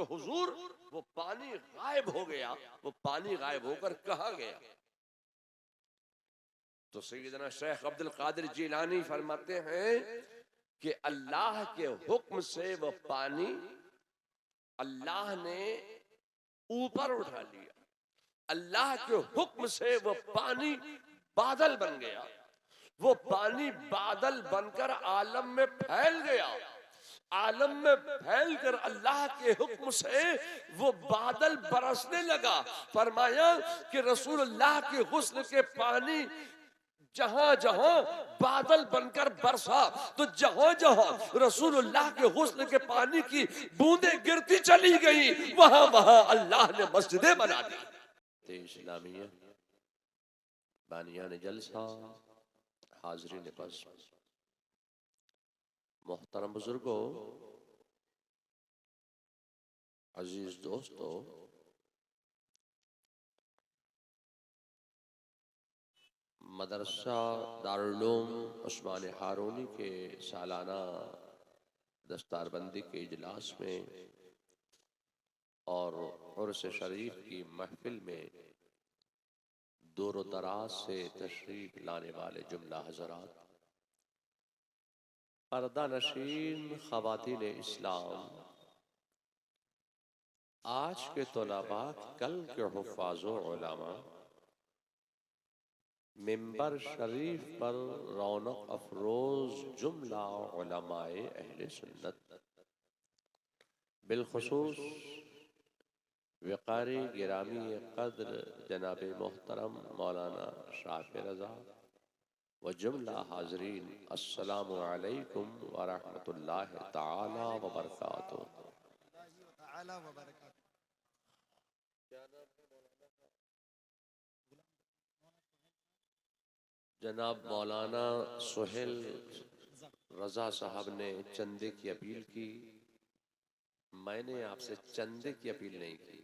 हुजूर वो पानी गायब हो गया, वो पानी गायब होकर कहाँ गया? तो सैयदना शेख अब्दुल कादिर जिलानी फरमाते हैं कि अल्लाह के हुक्म से वो पानी अल्लाह ने ऊपर उठा लिया, अल्लाह के हुक्म से वो पानी बादल बन गया, वो पानी बादल बनकर आलम में फैल गया, आलम में फैलकर अल्लाह के हुक्म से वो बादल बरसने लगा। फरमाया कि रसूलुल्लाह के हुस्न के पानी जहां जहां बादल बनकर बरसा, तो जहां जहां रसूलुल्लाह के हुस्न के पानी की बूंदें गिरती चली गई, वहां वहां अल्लाह ने मस्जिदें बना दी। इस्लामिया बानियान जलसा, हाज़रीन बस, मोहतरम बुजुर्गों, अजीज दोस्तों, मदरसा दारुल उलूम उस्मान हारूनी के सालाना दस्तारबंदी के इजलास में और उर्स शरीफ की महफिल में दूर दराज से तशरीफ लाने वाले जुमला हज़रात, पर्दा नशीन ख़वातीन इस्लाम, आज के तलबा कल के हुफ़ाज़ो उलमा, मिंबर शरीफ पर रौनक अफरोज जुमला उलमाए अहले सुन्नत, बिलखुसूस वक़ारी गिरामी क़द्र जनाब मोहतरम मौलाना शाफ़ी रज़ा व जुमला हाज़रीन, अस्सलामु अलैकुम व रहमतुल्लाहि तआला व बरकातुहू। जनाब मौलाना सुहेल रज़ा साहब ने चंदे की अपील की। मैंने आपसे चंदे की अपील नहीं की,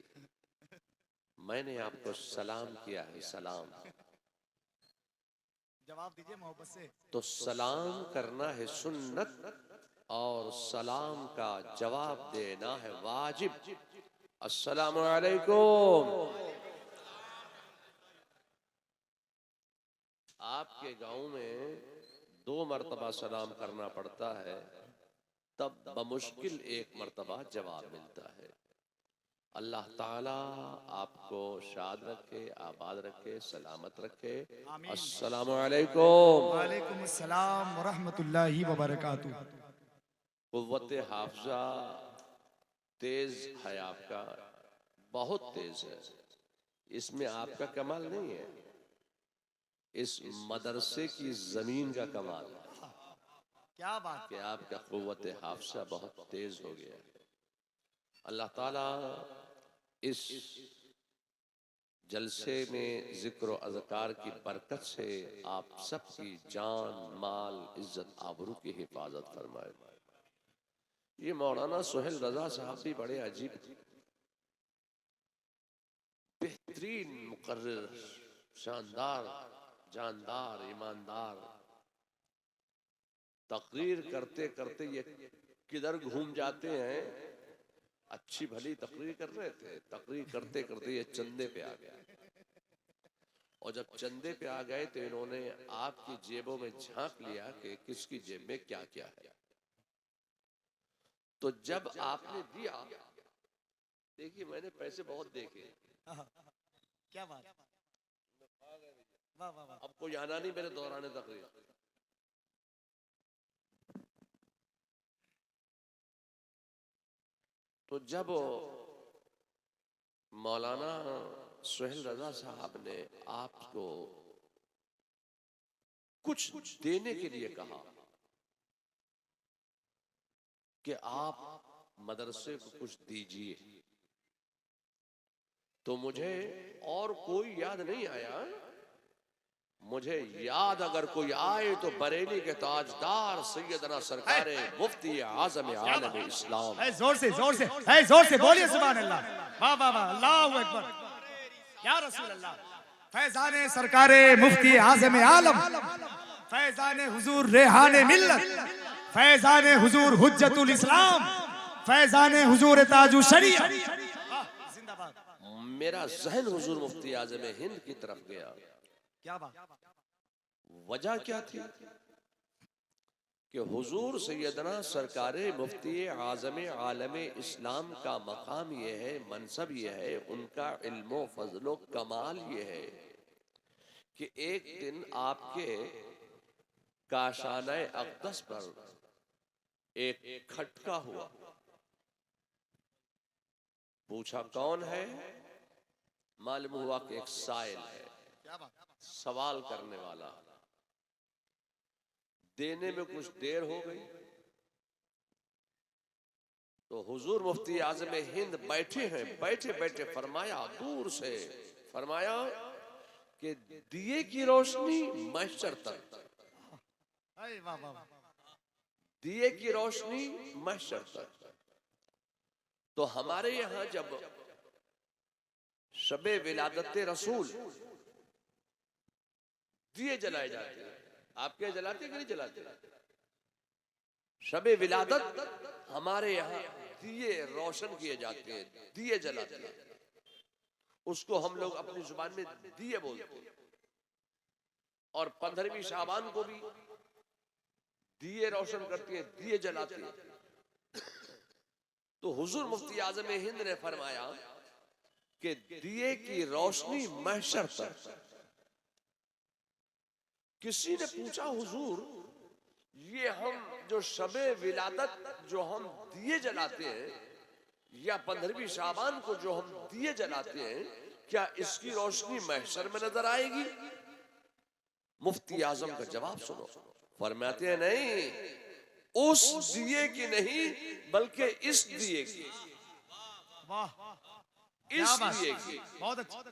मैंने आपको सलाम किया है। सलाम जवाब दीजिए मोहब्बत से। तो सलाम करना है सुन्नत और सलाम का जवाब देना है वाजिब। अस्सलामु अलैकुम। आपके गांव में 2 मरतबा सलाम करना पड़ता है, तब बमुश्किल 1 मरतबा जवाब मिलता है। अल्लाह ताला आपको शाद रखे, आबाद रखे, सलामत रखे। अस्सलामु अलैकुम। वालेकुम अस्सलाम व रहमतुल्लाहि व बरकातुहू। कुव्वत हाफ़िज़ा तेज है आपका, बहुत तेज है। इसमें आपका कमाल नहीं है, इस मदरसे की जमीन का कमाल है। क्या बात कि आपका कुव्वत हाफ़िज़ा बहुत तेज हो गया है। अल्लाह ताला इस जलसे में जिक्र व अज़कार की बरकत से आप सबकी जान, माल, इज्जत, आबरू की हिफाजत फरमाए। ये मौलाना सुहेल रज़ा साहब भी बड़े अजीब, बेहतरीन मुकर्रिर, शानदार, जानदार, ईमानदार, तकरीर करते करते ये किधर घूम जाते हैं। अच्छी भली तकरीर कर रहे थे, तकरीर करते करते ये चंदे पे आ गए, और जब चंदे पे आ गए तो इन्होंने आपकी जेबों में झांक लिया कि किसकी जेब में क्या क्या है। तो जब आपने दिया, देखिए मैंने पैसे बहुत देखे। क्या बात, वाह वाह वाह। अब कोई आना नहीं मेरे दौरान तकरीर। तो जब मौलाना सुहेल रज़ा साहब ने आपको कुछ देने के लिए कहा कि आप मदरसे को कुछ दीजिए, तो मुझे और कोई याद नहीं आया। मुझे याद अगर कोई आए तो बरेली के ताजदार सैयदना सरकारे मुफ्ती आज़म आलम इस्लाम। जोर से जोर से, जोर से बोलिए सुभान अल्लाह। वाह वाह वाह, अल्लाहु अकबर, या रसूल अल्लाह। फैजाने सरकारे मुफ्ती आज़म आलम, फैजाने हुजूर रेहाने मिल्लत, फैजाने हुजूर हुज्जतुल इस्लाम, फैजान हुजूर ताजु शरीया। जिंदाबाद। मेरा जहन हुजूर मुफ्ती आजम हिंद की तरफ गया। क्या बात। वजह क्या थी कि हुजूर सैयदना सरकारे मुफ्ती आजम आलम इस्लाम का मकाम ये है, मनसब ये है, उनका इल्मो फजलो कमाल ये है कि एक दिन आपके काशाने अक़दस पर एक खटका हुआ। पूछा कौन है? मालूम हुआ कि एक साइल है, सवाल करने वाला। देने में कुछ देर हो गई तो हुजूर मुफ्ती आजम हिंद बैठे हैं, बैठे बैठे फरमाया, दूर से फरमाया कि दिए की रोशनी महशर तक, दिए की रोशनी महशर तक। तो हमारे यहां जब शबे विलादत रसूल दिए जलाए जाते हैं, आपके जलाते कि नहीं जलाते? शबे विलादत हमारे यहाँ दिए रोशन किए जाते हैं, दिए जलाते हैं। उसको हम लोग अपनी जुबान में दिए बोलते हैं। और 15वीं शाबान को भी दिए रोशन करती है, दिए जलाते हैं। तो हुजूर मुफ्ती आजम हिंद ने फरमाया कि दिए की रोशनी महशर तक। किसी ने पूछा हुजूर, ये हम जो शबे विलादत जो हम दिए जलाते हैं या 15वीं शाबान को जो हम दिए जलाते हैं, क्या इसकी रोशनी महशर में नजर आएगी? मुफ्ती आजम का जवाब सुनो। फरमाते हैं नहीं, उस दिए की नहीं बल्कि इस दिए की, इस दिए की।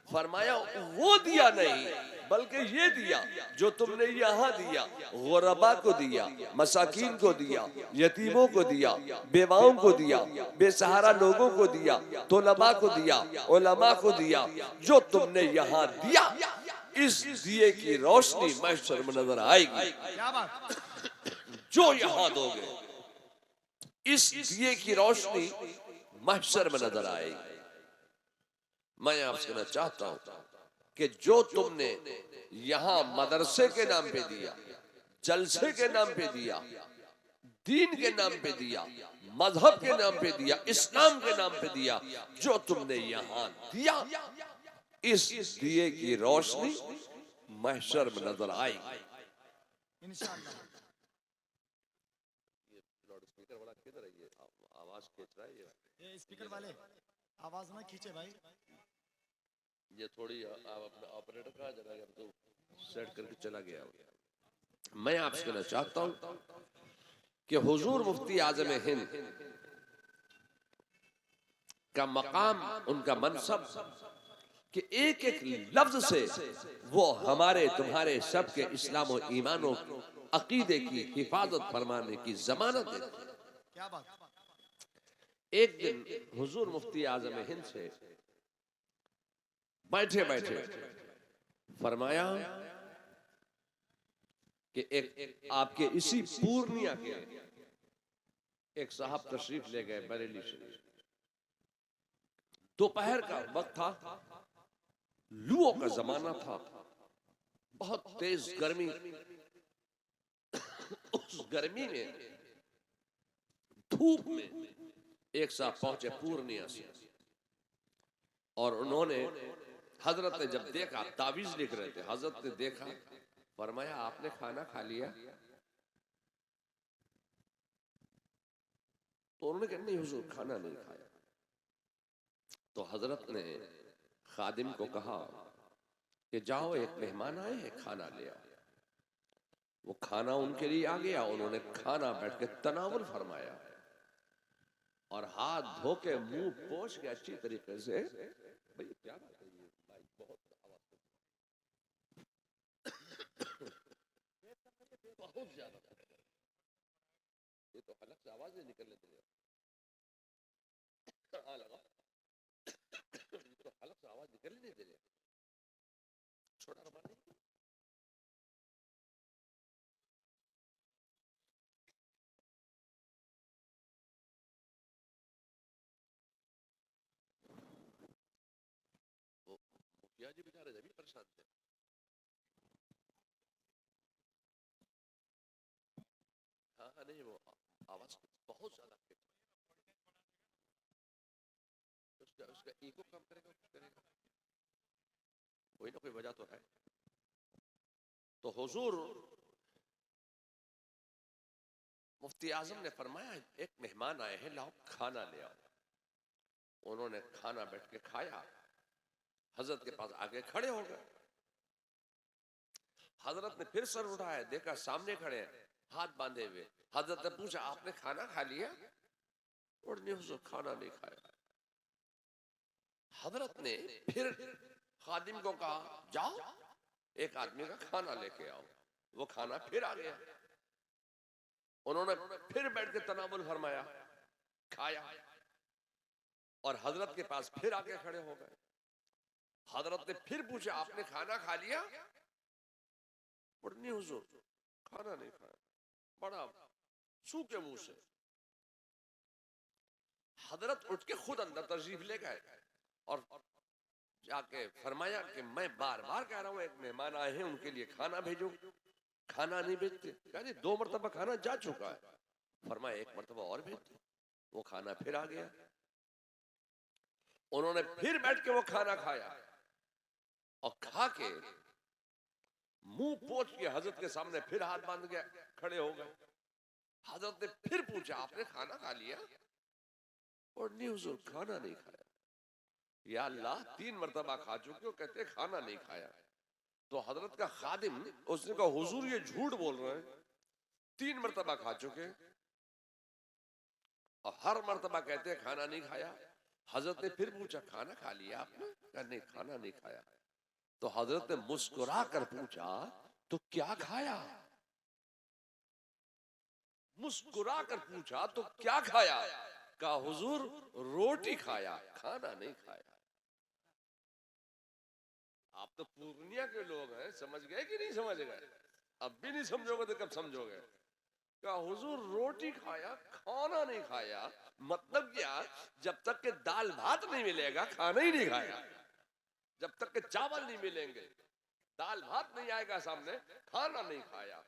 फरमाया वो दिया नहीं बल्कि ये दिया जो तुमने यहाँ दिया, गुरबा को दिया, मसाकीन को दिया, यतीमों को दिया, बेवाओं को दिया, बेसहारा लोगों को दिया, तोलबा को दिया, उलमा को दिया, जो तुमने यहाँ दिया, इस दिए की रोशनी महशर में नजर आएगी। जो यहाँ दोगे, इस दिए की रोशनी महशर में नजर आएगी। मैं आपसे कहना चाहता हूं कि जो तुमने यहां मदरसे के नाम पे दिया, जलसे के नाम पे दिया, दीन के नाम पे दिया, मजहब के नाम पे दिया, इस्लाम के नाम पे दिया, जो तुमने यहां दिया, इस दिए की रोशनी महशर में नजर आएगी इंशाअल्लाह। ये लाउड स्पीकर वाला किधर है? ये आवाज खींच रहा है। ये स्पीकर वाले आवाज ना खींचे भाई। ये थोड़ी आप अपना ऑपरेटर कहा जरा, तो सेट करके चला गया। मैं आपसे कहना चाहता हूं कि हुजूर मुफ्ती आजम हिंद का मकाम, उनका मनसब कि एक एक लफ्ज से वो हमारे तुम्हारे सबके इस्लाम और ईमान और अकीदे की हिफाजत फरमाने की जमानत है। क्या बात। एक दिन हुजूर मुफ्ती आजम हिंद से बैठे बैठे फरमाया कि एक आपके इसी पूर्णिया के एक साहब तशरीफ ले गए बरेली शरीफ। दोपहर का वक्त था, लुओं का जमाना था, बहुत तेज गर्मी। उस गर्मी में, धूप में एक साहब पहुंचे पूर्णिया से, और उन्होंने, हजरत ने जब देखा, तावीज लिख रहे थे, हजरत ने देखा, फरमाया आपने खाना खा लिया? तो उन्होंने कहा नहीं हुजूर, खाना नहीं खाया। तो हजरत ने खादिम को कहा कि जाओ, एक मेहमान आए हैं, खाना ले आओ। वो खाना उनके लिए आ गया। उन्होंने खाना बैठ के तनावुल फरमाया और हाथ धो के मुंह पोंछ के अच्छी तरीके से, भाई क्या बात है, ये माइक बहुत आवाज, बहुत ज्यादा, ये तो हलक से आवाज नहीं निकलने दे रहा। हाँ लगा, ये तो हलक से आवाज निकलने नहीं दे रहा। छोटा रबानी मियाँ जी बेचारे भी परेशान थे। हाँ हाँ, नहीं वो आवाज बहुत ज्यादा उसका उसका ईको कम करेगा, कुछ करेगा, कोई ना कोई वजह तो है। तो हुजूर मुफ्ती आजम ने फरमाया एक मेहमान आए हैं, लाओ खाना ले आओ। उन्होंने खाना बैठ के खाया, हजरत के पास आगे खड़े हो गए। हजरत ने फिर सर उठाया, देखा सामने खड़े हैं हाथ बांधे हुए। हजरत ने पूछा आपने खाना खा लिया? और नहीं हुजूर खाना नहीं खाया। हजरत ने फिर खादिम को कहा जाओ एक आदमी का खाना लेके आओ। वो खाना फिर आ गया। उन्होंने फिर बैठ के तनावुल फरमाया, खाया, और हजरत के पास फिर आके खड़े हो गए। हजरत ने फिर पूछा आपने खाना खा लिया? और नहीं हुजूर खाना नहीं खाया, बड़ा सूखे मुंह से। हजरत उठ के खुद अंदर तशरीफ ले गए और जाके फरमाया कि मैं बार बार कह रहा हूं एक मेहमान आए हैं उनके लिए खाना भेजो, खाना नहीं भेजते। कहा 2 मरतबा खाना जा चुका है। फरमाया 1 मरतबा और भेज दो। वो खाना फिर आ गया। उन्होंने फिर बैठ के वो खाना खाया और खा के मुंह पोंछ के हजरत के सामने फिर हाथ बांध के खड़े हो गए। हजरत ने फिर पूछा आपने खाना खा लिया? और नहीं हुजूर खाना नहीं खाया। या अल्लाह 3 मरतबा खा चुके हो, कहते खाना नहीं खाया। तो हजरत का खादिम उसने कहा हुजूर ये झूठ बोल रहे हैं, 3 मरतबा खा चुके और हर मरतबा कहते खाना नहीं खाया। हजरत ने फिर पूछा खाना खा लिया आपने? कहा नहीं खाना नहीं खाया। तो हजरत ने मुस्कुरा कर पूछा तो क्या खाया? मुस्कुरा कर पूछा तो क्या खाया? कहा हुजूर रोटी खाया, खाना नहीं खाया। आप तो पूर्णिया के लोग हैं, समझ गए कि नहीं समझ गए? अब भी नहीं समझोगे तो कब समझोगे? कहा हुजूर रोटी खाया, खाना नहीं खाया। मतलब क्या? जब तक के दाल भात नहीं मिलेगा खाना ही नहीं खाया। जब तक के चावल नहीं मिलेंगे, दाल भात नहीं आएगा सामने, खाना नहीं खाया।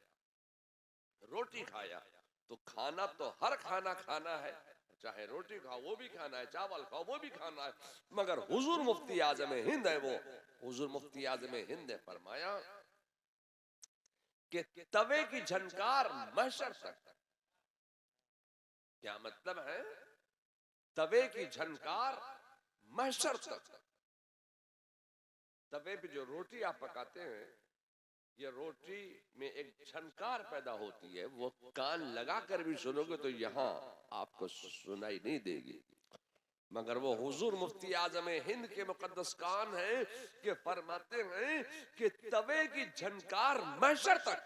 रोटी खाया तो खाना तो हर खाना खाना है, चाहे रोटी खाओ वो भी खाना है, चावल खाओ वो भी खाना है। मगर हुजूर मुफ्ती आज़म हिंद है, वो हुजूर मुफ्ती आज़म हिंद ने फरमाया कि तवे की झनकार महशर तक। क्या मतलब है? तवे की झनकार महशर तक। तवे पे जो रोटी आप पकाते हैं, ये रोटी में एक झनकार पैदा होती है, वो कान लगा कर भी सुनोगे तो यहाँ आपको सुनाई नहीं देगी। मगर वो हुजूर मुफ्ती आज़म हिंद के मुकद्दस कान है कि फरमाते हैं कि तवे की झनकार महशर तक।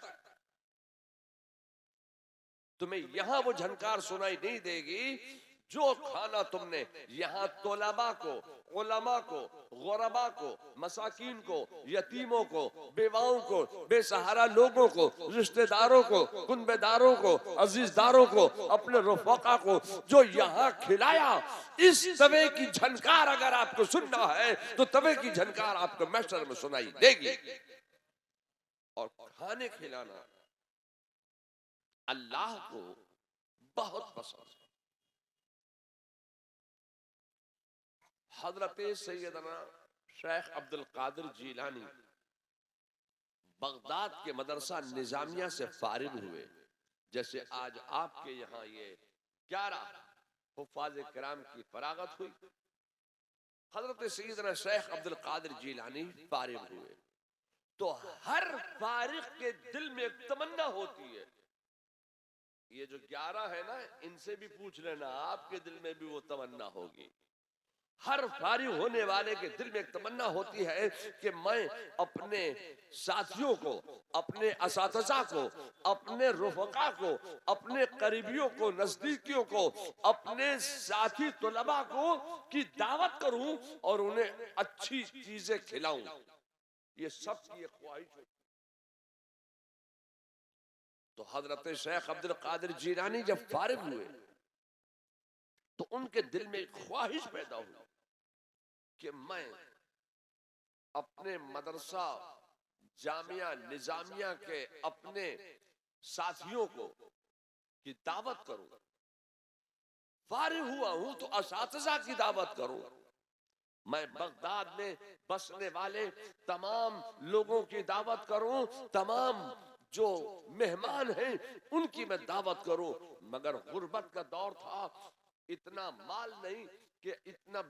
तुम्हें यहां वो झनकार सुनाई नहीं देगी जो खाना तुमने यहाँ तोलबा को, उलमा को, गुरबा को, मसाकीन को, यतीमों को, बेवाओं को, बेसहारा लोगों को, रिश्तेदारों को, कुनबेदारों को, अजीजदारों को, अपने रफाका को जो यहाँ खिलाया, इस तवे की झनकार अगर आपको सुनना है तो तवे की झनकार आपको महशर में सुनाई देगी। और खाने खिलाना अल्लाह को बहुत पसंद है। हजरत सैयदना शेख अब्दुल कादिर जीलानी बगदाद के मदरसा निजामिया से फारिग हुए। जैसे आज आपके यहाँ ये 11 हुफ्फाज़ किराम की फरागत हुई, हजरत सैयदना शेख अब्दुल कादिर जीलानी फारिग हुए। तो हर फारिग के दिल में एक तमन्ना होती है। ये जो 11 है ना, इनसे भी पूछ लेना, आपके दिल में भी वो तमन्ना होगी। हर फारिग होने वाले के दिल में एक तमन्ना होती है कि मैं अपने साथियों को, अपने असातिज़ा को, अपने रुफ़क़ा को, अपने करीबियों को, नजदीकियों को, अपने साथी तुलबा को की दावत करूं और उन्हें अच्छी चीजें खिलाऊं। ये सब की एक ख्वाहिश है। तो हजरत शेख अब्दुल कादिर जीलानी जब फारिग हुए तो उनके दिल में एक ख्वाहिश पैदा हुई कि मैं अपने मदरसा जामिया निजामिया के अपने साथियों को कि दावत करूं, फारिग हुआ हूं तो असातिज़ा की दावत करूं। मैं बगदाद में बसने वाले तमाम लोगों की दावत करूं, तमाम जो मेहमान हैं उनकी मैं दावत करूं। मगर गुर्बत का दौर था, इतना माल नहीं कि इतना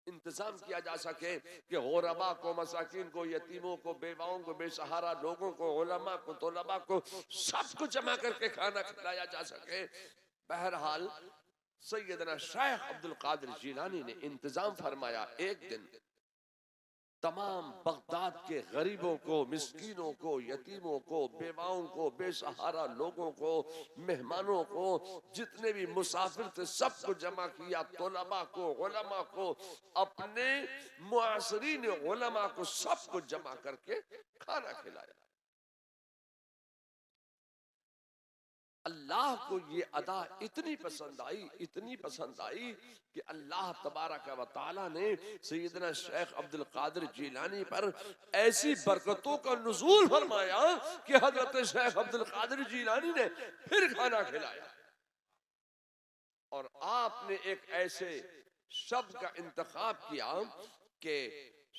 इंतजाम किया जा सके कि गुरबा को, मसाकिन को, यतीमों को, बेवाओं को, बेसहारा लोगों को, उलमा को, तलबा को सबको जमा करके खाना खिलाया जा सके। बहरहाल सैयदना शेख अब्दुल कादिर जिलानी ने इंतजाम फरमाया। एक दिन तमाम बगदाद के गरीबों को, मिस्कीनों को, यतीमों को, बेवाओं को, बेसहारा लोगों को, मेहमानों को, जितने भी मुसाफिर थे सबको जमा किया। तलबा को, उलमा को, अपने मुआसरीन उलमा को सबको जमा करके खाना खिलाया। अल्लाह को ये अदा इतनी पसंद आई, इतनी पसंद आई कि अल्लाह तबारक व तआला ने सैयदना शेख अब्दुल कादिर जिलानी पर ऐसी बरकतों का नुज़ूल फरमाया कि हजरत शेख अब्दुल कादिर जिलानी ने फिर खाना खिलाया। और आपने एक ऐसे शब्द का इंतखाब किया कि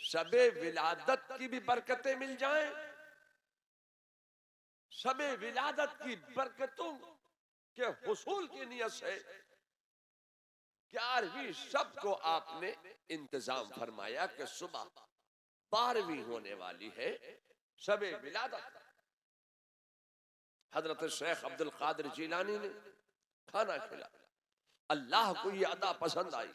शबे विलादत की भी बरकतें मिल जाएं, शबे विलादत की बरकतों के हुसूल की नियत से 11वीं शब को आपने इंतजाम फरमाया कि सुबह 12वीं होने वाली है शबे विलादत। हजरत शेख अब्दुल कादिर जिलानी ने खाना खिलाया। अल्लाह को ये अदा पसंद आई।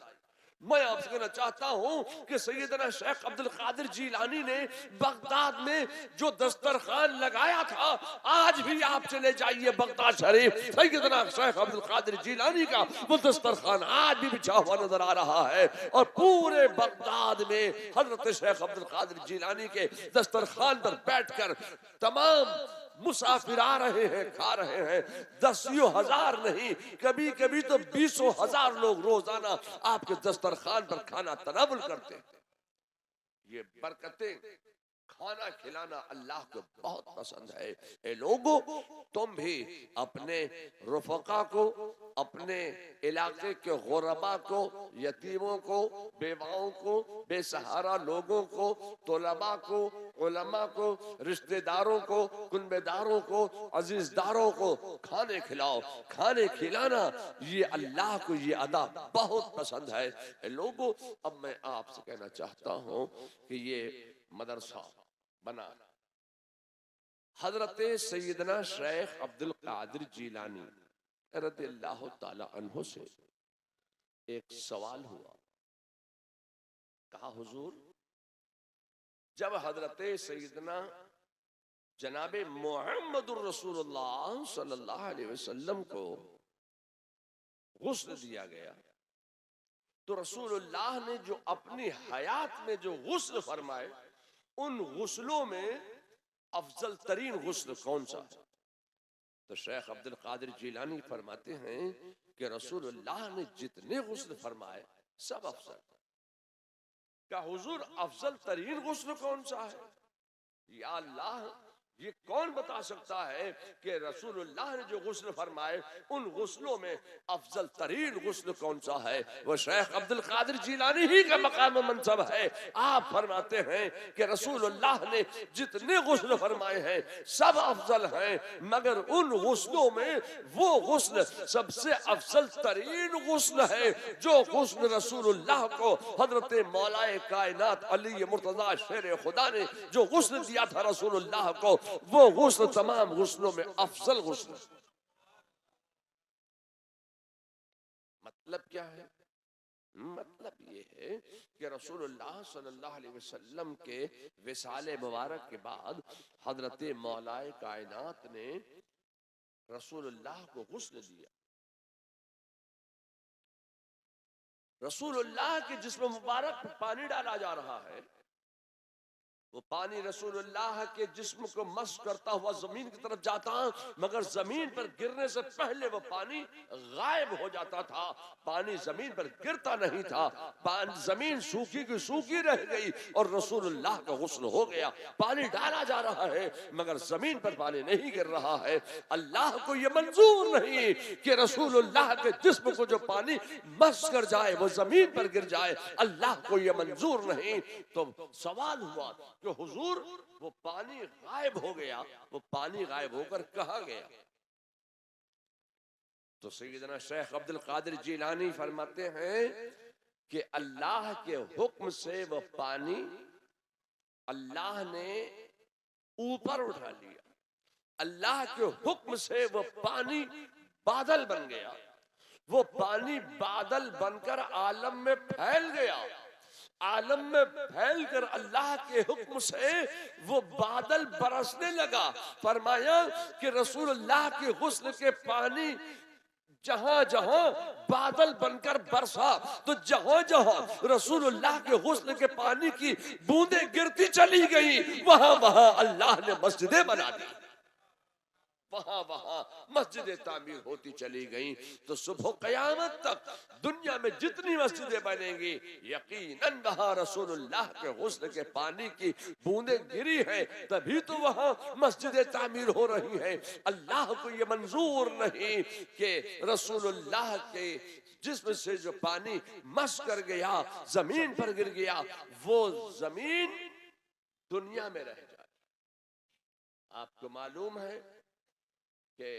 मैं आपसे कहना चाहता हूं कि सैयदना शेख अब्दुल कादिर जिलानी ने बगदाद में जो दस्तरखान लगाया था, आज भी आप चले जाइए बगदाद शरीफ, सैयदना शेख अब्दुल कादिर जिलानी का वो दस्तरखान आज भी बिछा हुआ नजर आ रहा है। और पूरे बगदाद में हजरत शेख अब्दुल कादिर जिलानी के दस्तरखान पर बैठकर तमाम मुसाफिर आ रहे हैं, खा रहे हैं। 10,000 नहीं, कभी कभी तो 20,000 लोग रोजाना आपके दस्तरखान पर खाना तनावुल करते हैं। ये बरकतें, खाना खिलाना अल्लाह को बहुत पसंद है। ए लोगों, तुम भी अपने रुफका को, अपने इलाके के गुरबा को, यतीमों को, बेवाओं को, बेसहारा लोगों को, तलबा को, उलमा को, रिश्तेदारों को, कुनबेदारों को, अजीजदारों को खाने खिलाओ। खाने खिलाना ये अल्लाह को ये अदा बहुत पसंद है। ए लोगों, अब मैं आपसे कहना चाहता हूं कि ये मदरसा बना हजरत सैयदना शेख अब्दुल कादिर जिलानी रज़ियल्लाहु ताला अन्हु से एक सवाल हुआ। कहा, हुजूर, जब हजरत सैयदना जनाबे मुहम्मदुर रसूलुल्लाह सल्लल्लाहु अलैहि वसल्लम को गुस्ल दिया गया तो रसूलुल्लाह ने जो अपनी हयात में जो गुस्ल फरमाए, उन गुस्लों में अफजल तरीन गुस्ल कौन सा है? तो शेख अब्दुल कादिर जिलानी फरमाते हैं कि रसूलुल्लाह ने जितने गुस्ल फरमाए सब अफजल। क्या हुजूर अफजल तरीन गुस्ल कौन सा है? या अल्लाह, ये कौन बता सकता है कि रसूलुल्लाह ने जो गुस्ल फरमाए उन गुस्लों में अफजल तरीन गुस्ल कौन सा है? वो शेख अब्दुल कादिर जिलानी ही का मकाम मनसब है। आप फरमाते हैं कि रसूलुल्लाह ने जितने गुस्ल फरमाए हैं सब अफजल हैं, मगर उन गुस्लों में वो गुस्ल सबसे अफजल तरीन गुस्ल है जो गुस्ल रसूलुल्लाह को हजरत मौलाए कायनात अली मुर्तजा शेर खुदा ने जो गुस्ल दिया था रसूलुल्लाह को, वो गुस्ल तमाम गुस्लों में अफजल गुस्ल। मतलब क्या है? मतलब ये है कि रसूलुल्लाह सल्लल्लाहु अलैहि वसल्लम के विसाले मुबारक के बाद हजरत मौलाए कायनात ने रसूलुल्लाह को गुस्ल दिया। रसूलुल्लाह के जिस्म मुबारक पर पानी डाला जा रहा है वो पानी रसूलुल्लाह के जिस्म को मस करता हुआ जमीन की तरफ जाता, मगर जमीन पर गिरने से पहले वो पानी गायब हो जाता था। पानी जमीन पर गिरता नहीं था, जमीन सूखी की सूखी रह गई और रसूलुल्लाह का गुस्ल हो गया। पानी डाला जा रहा है मगर जमीन पर पानी नहीं गिर रहा है। अल्लाह को यह मंजूर नहीं कि रसूलुल्लाह के जिस्म को जो पानी मस कर जाए वो जमीन पर गिर जाए। अल्लाह को यह मंजूर नहीं। तो सवाल हुआ कि हुजूर वो पानी गायब हो गया, वो पानी गायब होकर कहां गया? तो सैयदना शेख अब्दुल कादिर जिलानी फरमाते हैं कि अल्लाह के हुक्म से वो पानी अल्लाह ने ऊपर उठा लिया। अल्लाह के हुक्म से वो पानी बादल बन गया। वो पानी बादल बनकर आलम में फैल गया। आलम में फैलकर अल्लाह के हुक्म से वो बादल बरसने लगा। फरमाया कि रसूलुल्लाह के गुस्ल के पानी जहां जहां बादल बनकर बरसा, तो जहां जहां रसूलुल्लाह के गुस्ल के पानी की बूंदें गिरती चली गई, वहां वहां अल्लाह ने मस्जिदें बना दी, वहां वहां मस्जिदें तामीर होती चली गई। तो सुबह कयामत तक दुनिया में जितनी मस्जिदें बनेंगी, यकीनन वहां रसूलुल्लाह के गुस्ल के पानी की बूंदें गिरी हैं, तभी तो वहां मस्जिदें तामीर हो रही हैं। अल्लाह को ये मंजूर नहीं कि रसूलुल्लाह के जिस्म से जो पानी मस कर गया, जमीन पर गिर गया, वो जमीन दुनिया में रह जाए। आपको मालूम है कि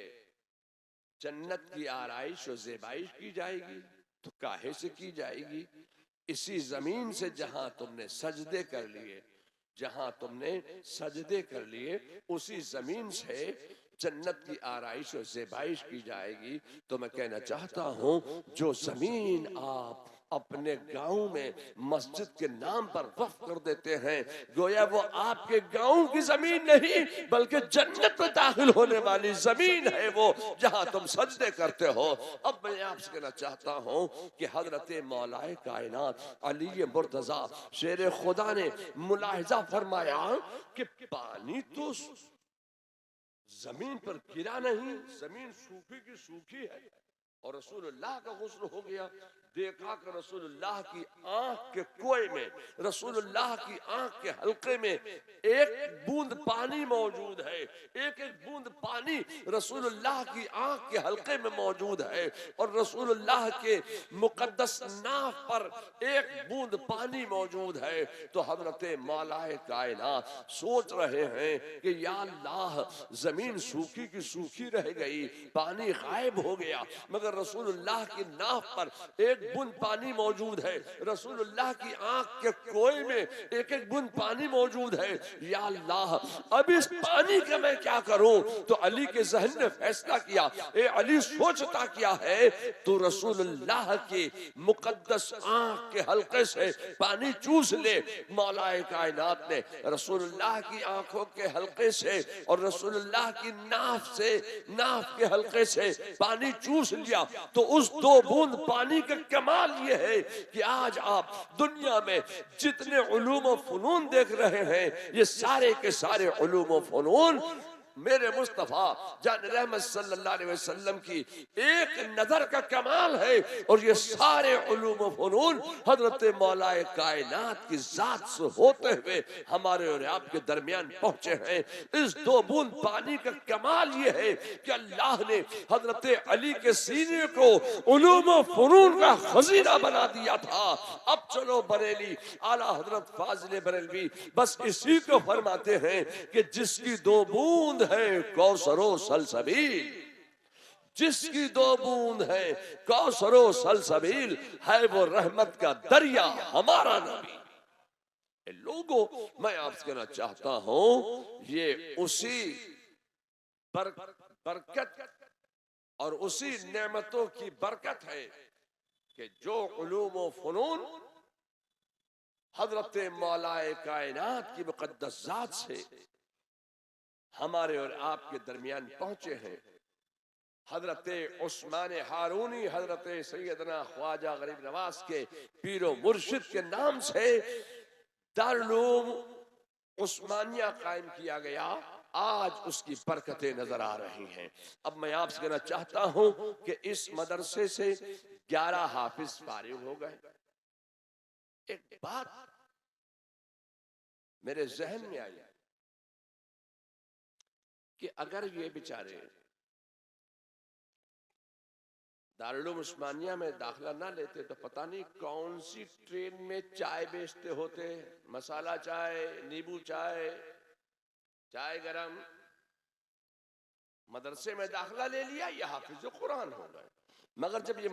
जन्नत की आराइश और ज़ेबाइश की जाएगी, तो काहे से की जाएगी? इसी जमीन से जहां तुमने सजदे कर लिए, जहां तुमने सजदे कर लिए, उसी जमीन से जन्नत की आराइश और ज़ेबाइश की जाएगी। तो मैं कहना चाहता हूं, जो जमीन आप अपने गांव में मस्जिद के नाम पर वक्फ कर देते हैं, गोया वो आपके गांव की जमीन नहीं बल्कि जन्नत में दाखिल होने वाली जमीन है वो, जहां तुम सजदे करते हो। अब मैं आपसे कहना चाहता हूं कि हजरत मौलाए कायनात अली मुर्तजा शेर खुदा ने मुलाहिजा फरमाया कि पानी तो जमीन पर गिरा नहीं, जमीन सूखी की सूखी है और रसूलुल्लाह का गुस्ल हो गया। देखा कि रसूलुल्लाह की आंख के कुएं में, रसूलुल्लाह की आंख के हल्के में एक बूंद पानी मौजूद है। एक एक बूंद पानी रसूलुल्लाह की आंख के हल्के में मौजूद है और रसूलुल्लाह के मुकद्दस नाफ पर एक बूंद पानी मौजूद है। तो हजरत मौलाए कायनात सोच रहे हैं कि या अल्लाह, जमीन सूखी की सूखी रह गई, पानी गायब हो गया, मगर रसूलुल्लाह की नाफ पर एक बूंद पानी मौजूद है। रसूलुल्लाह की आंख के कोए में एक एक बूंद पानी मौजूद है। या अल्लाह, अब इस पानी का मैं क्या करूं? तो अली के जहन ने फैसला किया। ए अली, सोचता क्या है? तो रसूलुल्लाह की मुकद्दस आंख के हल्के से पानी चूस ले। मौलाए कायनात ने रसूलुल्लाह की आंखों के हल्के से और रसूलुल्लाह की नाफ से, नाफ के हल्के से पानी चूस लिया। तो उस दो बूंद पानी का कमाल ये है कि आज आप दुनिया में जितने उलूम और फनून देख रहे हैं, ये सारे के सारे उलूम और फनून मेरे मुस्तफा जान रहमत सल्लल्लाहु अलैहि वसल्लम की एक नजर का कमाल है। और ये सारे उलूम व फनून हजरत मौलाए कायनात की जात से होते हुए हमारे और आपके दरमियान पहुंचे हैं। इस दो बूंद पानी का कमाल ये है कि अल्लाह ने हजरत अली के सीने को उलूम व फनून का खजीना बना दिया था। अब चलो बरेली आला हजरत फाजिल बरेलवी बस इसी को फरमाते हैं कि जिसकी दो बूंद है कौसरो सलसबील, जिसकी दो बूंद है कौसरो सलसबील, है वो रहमत का दरिया हमारा नबी। लोगों, मैं आपसे कहना चाहता हूं, ये उसी बरकत और उसी नेमतों की बरकत है कि जो उलूम व फनून हजरत मौलाए कायनात की मुकद्दस जात से हमारे और आपके दरमियान पहुंचे हैं। हजरत उस्मान हारूनी, हजरत सैयदना ख्वाजा गरीब नवाज के पीरो मुर्शिद के नाम से दारुल उलूम उस्मानिया कायम किया गया, आज उसकी बरकतें नजर आ रही हैं। अब मैं आपसे कहना चाहता हूं कि इस मदरसे से 11 हाफिज फारिग हो गए। एक बात मेरे जहन में आई कि अगर ये बेचारे दारुल उस्मानिया में दाखिला ना लेते तो पता नहीं कौन सी ट्रेन में चाय बेचते होते, मसाला चाय, नींबू चाय, चाय गरम। मदरसे में दाखिला ले लिया, ये हाफिज कुरान हो गए। मगर जब ये